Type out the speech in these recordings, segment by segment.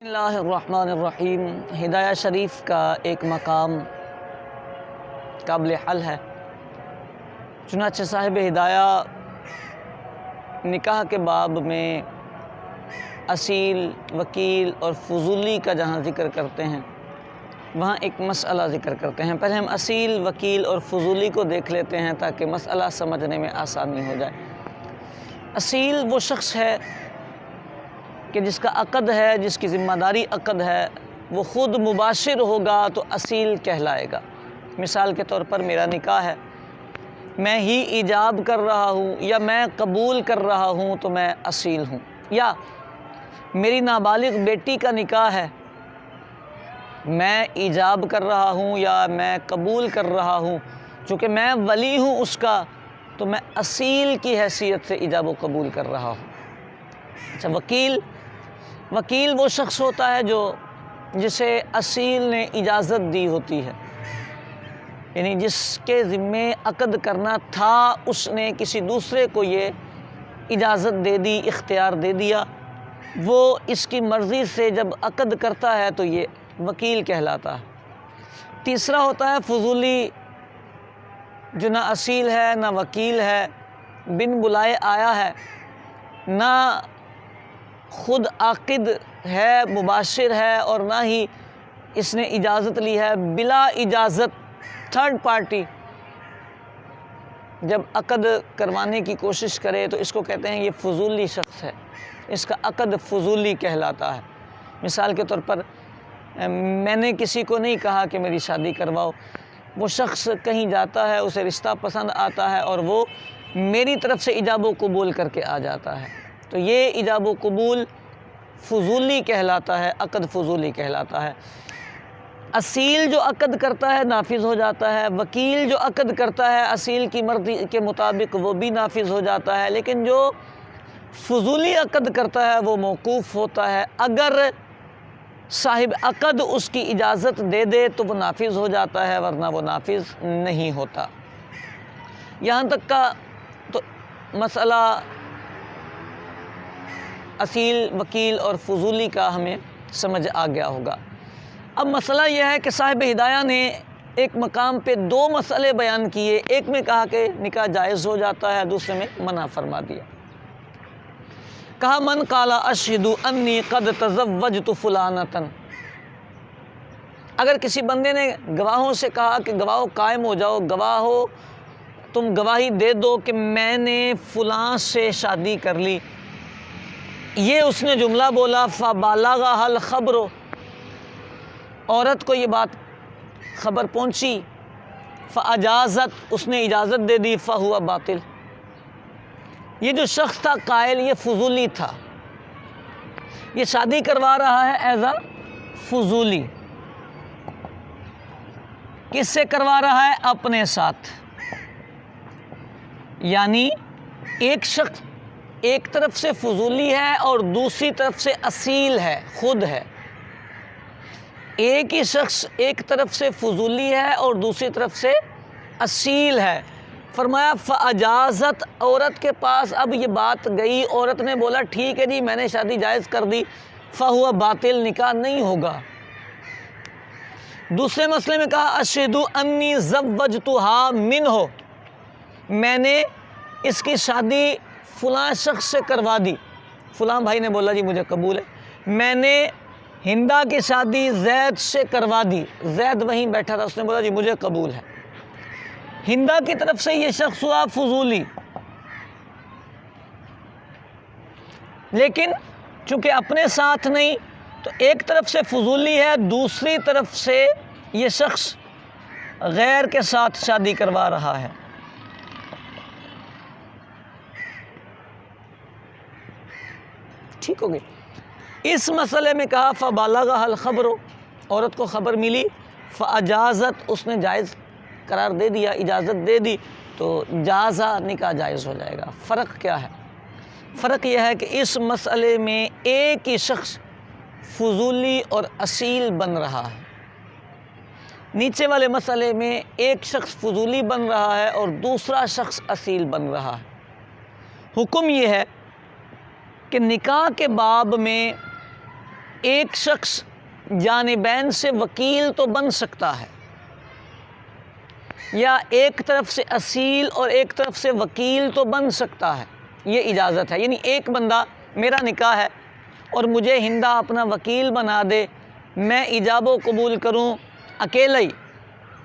بسم اللہ الرحمن الرحیم۔ ہدایہ شریف کا ایک مقام قابل حل ہے۔ چنانچہ صاحب ہدایہ نکاح کے باب میں اصیل، وکیل اور فضولی کا جہاں ذکر کرتے ہیں وہاں ایک مسئلہ ذکر کرتے ہیں۔ پہلے ہم اصیل، وکیل اور فضولی کو دیکھ لیتے ہیں تاکہ مسئلہ سمجھنے میں آسانی ہو جائے۔ اصیل وہ شخص ہے کہ جس کا عقد ہے، جس کی ذمہ داری عقد ہے، وہ خود مباشر ہوگا تو اصیل کہلائے گا۔ مثال کے طور پر میرا نکاح ہے، میں ہی ایجاب کر رہا ہوں یا میں قبول کر رہا ہوں تو میں اصیل ہوں۔ یا میری نابالغ بیٹی کا نکاح ہے، میں ایجاب کر رہا ہوں یا میں قبول کر رہا ہوں، چونکہ میں ولی ہوں اس کا تو میں اصیل کی حیثیت سے ایجاب و قبول کر رہا ہوں۔ اچھا، وکیل وہ شخص ہوتا ہے جسے اصیل نے اجازت دی ہوتی ہے، یعنی جس کے ذمے عقد کرنا تھا اس نے کسی دوسرے کو یہ اجازت دے دی، اختیار دے دیا، وہ اس کی مرضی سے جب عقد کرتا ہے تو یہ وکیل کہلاتا ہے۔ تیسرا ہوتا ہے فضولی، جو نہ اصیل ہے نہ وکیل ہے، بن بلائے آیا ہے، نہ خود عاقد ہے، مباشر ہے، اور نہ ہی اس نے اجازت لی ہے، بلا اجازت تھرڈ پارٹی جب عقد کروانے کی کوشش کرے تو اس کو کہتے ہیں یہ فضولی شخص ہے، اس کا عقد فضولی کہلاتا ہے۔ مثال کے طور پر میں نے کسی کو نہیں کہا کہ میری شادی کرواؤ، وہ شخص کہیں جاتا ہے، اسے رشتہ پسند آتا ہے اور وہ میری طرف سے ایجاب و قبول کر کے آ جاتا ہے، تو یہ ایجاب و قبول فضولی کہلاتا ہے، عقد فضولی کہلاتا ہے۔ اصیل جو عقد کرتا ہے نافذ ہو جاتا ہے، وکیل جو عقد کرتا ہے اصیل کی مرضی کے مطابق وہ بھی نافذ ہو جاتا ہے، لیکن جو فضولی عقد کرتا ہے وہ موقوف ہوتا ہے۔ اگر صاحب عقد اس کی اجازت دے دے تو وہ نافذ ہو جاتا ہے، ورنہ وہ نافذ نہیں ہوتا۔ یہاں تک کا تو مسئلہ اصیل، وکیل اور فضولی کا ہمیں سمجھ آ گیا ہوگا۔ اب مسئلہ یہ ہے کہ صاحب ہدایہ نے ایک مقام پہ دو مسئلے بیان کیے، ایک میں کہا کہ نکاح جائز ہو جاتا ہے، دوسرے میں منع فرما دیا۔ کہا من قال اشہد انی قد تزوجت فلانۃ، اگر کسی بندے نے گواہوں سے کہا کہ گواہو قائم ہو جاؤ، گواہو تم گواہی دے دو کہ میں نے فلاں سے شادی کر لی، یہ اس نے جملہ بولا، فبلغھا الخبر، عورت کو یہ بات خبر پہنچی، فاجازت، اس نے اجازت دے دی، فہو باطل، یہ جو شخص تھا قائل یہ فضولی تھا، یہ شادی کروا رہا ہے ایز اے فضولی۔ کس سے کروا رہا ہے؟ اپنے ساتھ، یعنی ایک شخص ایک طرف سے فضولی ہے اور دوسری طرف سے اصیل ہے، خود ہے۔ ایک ہی شخص ایک طرف سے فضولی ہے اور دوسری طرف سے اصیل ہے۔ فرمایا فاجازت، عورت کے پاس اب یہ بات گئی، عورت نے بولا ٹھیک ہے جی میں نے شادی جائز کر دی، فہو باطل، نکاح نہیں ہوگا۔ دوسرے مسئلے میں کہا اشہد انی زوجتھا منہ، میں نے اس کی شادی فلاں شخص سے کروا دی، فلاں بھائی نے بولا جی مجھے قبول ہے، میں نے ہندا کی شادی زید سے کروا دی، زید وہیں بیٹھا تھا، اس نے بولا جی مجھے قبول ہے۔ ہندا کی طرف سے یہ شخص ہوا فضولی، لیکن چونکہ اپنے ساتھ نہیں تو ایک طرف سے فضولی ہے، دوسری طرف سے یہ شخص غیر کے ساتھ شادی کروا رہا ہے۔ ٹھیک ہو گئی۔ اس مسئلے میں کہا فبلغھا الخبر، عورت کو خبر ملی، فاجازت، اس نے جائز قرار دے دیا، اجازت دے دی، تو جازہ، نکاح جائز ہو جائے گا۔ فرق کیا ہے؟ فرق یہ ہے کہ اس مسئلے میں ایک ہی شخص فضولی اور اصیل بن رہا ہے، نیچے والے مسئلے میں ایک شخص فضولی بن رہا ہے اور دوسرا شخص اصیل بن رہا ہے۔ حکم یہ ہے کہ نکاح کے باب میں ایک شخص جانبین سے وکیل تو بن سکتا ہے، یا ایک طرف سے اصیل اور ایک طرف سے وکیل تو بن سکتا ہے، یہ اجازت ہے۔ یعنی ایک بندہ، میرا نکاح ہے اور مجھے ہندہ اپنا وکیل بنا دے، میں ایجاب و قبول کروں اکیلا ہی،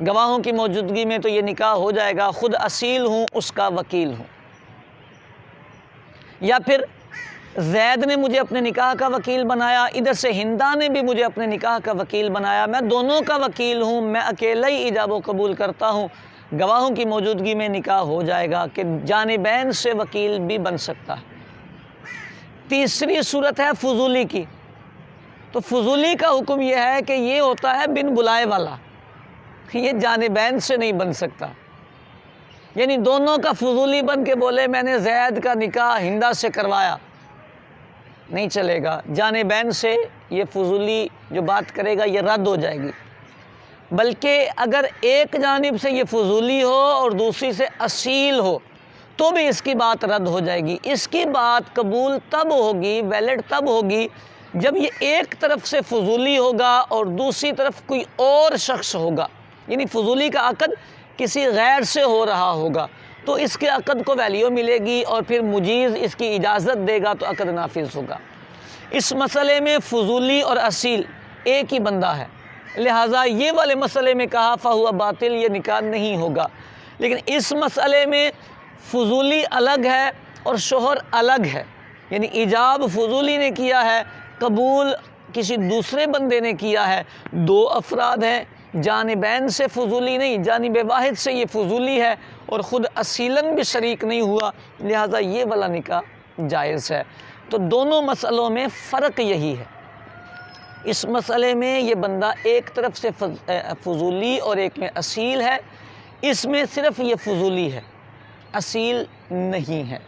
گواہوں کی موجودگی میں، تو یہ نکاح ہو جائے گا، خود اصیل ہوں، اس کا وکیل ہوں۔ یا پھر زید نے مجھے اپنے نکاح کا وکیل بنایا، ادھر سے ہندہ نے بھی مجھے اپنے نکاح کا وکیل بنایا، میں دونوں کا وکیل ہوں، میں اکیلا ہی ایجاب و قبول کرتا ہوں، گواہوں کی موجودگی میں نکاح ہو جائے گا، کہ جانبین سے وکیل بھی بن سکتا ہے۔ تیسری صورت ہے فضولی کی۔ تو فضولی کا حکم یہ ہے کہ یہ ہوتا ہے بن بلائے والا، یہ جانبین سے نہیں بن سکتا۔ یعنی دونوں کا فضولی بن کے بولے میں نے زید کا نکاح ہندہ سے کروایا، نہیں چلے گا، جانبین سے یہ فضولی جو بات کرے گا یہ رد ہو جائے گی۔ بلکہ اگر ایک جانب سے یہ فضولی ہو اور دوسری سے اصیل ہو تو بھی اس کی بات رد ہو جائے گی۔ اس کی بات قبول تب ہوگی، ویلڈ تب ہوگی، جب یہ ایک طرف سے فضولی ہوگا اور دوسری طرف کوئی اور شخص ہوگا، یعنی فضولی کا عقد کسی غیر سے ہو رہا ہوگا، تو اس کے عقد کو ویلیو ملے گی اور پھر مجیز اس کی اجازت دے گا تو عقد نافذ ہوگا۔ اس مسئلے میں فضولی اور اصیل ایک ہی بندہ ہے، لہٰذا یہ والے مسئلے میں کہا فہو باطل، یہ نکاح نہیں ہوگا۔ لیکن اس مسئلے میں فضولی الگ ہے اور شوہر الگ ہے، یعنی ایجاب فضولی نے کیا ہے، قبول کسی دوسرے بندے نے کیا ہے، دو افراد ہیں، جانبین سے فضولی نہیں، جانب واحد سے یہ فضولی ہے اور خود اصیلاً بھی شریک نہیں ہوا، لہٰذا یہ والا نکاح جائز ہے۔ تو دونوں مسئلوں میں فرق یہی ہے۔ اس مسئلے میں یہ بندہ ایک طرف سے فضولی اور ایک میں اصیل ہے، اس میں صرف یہ فضولی ہے، اصیل نہیں ہے۔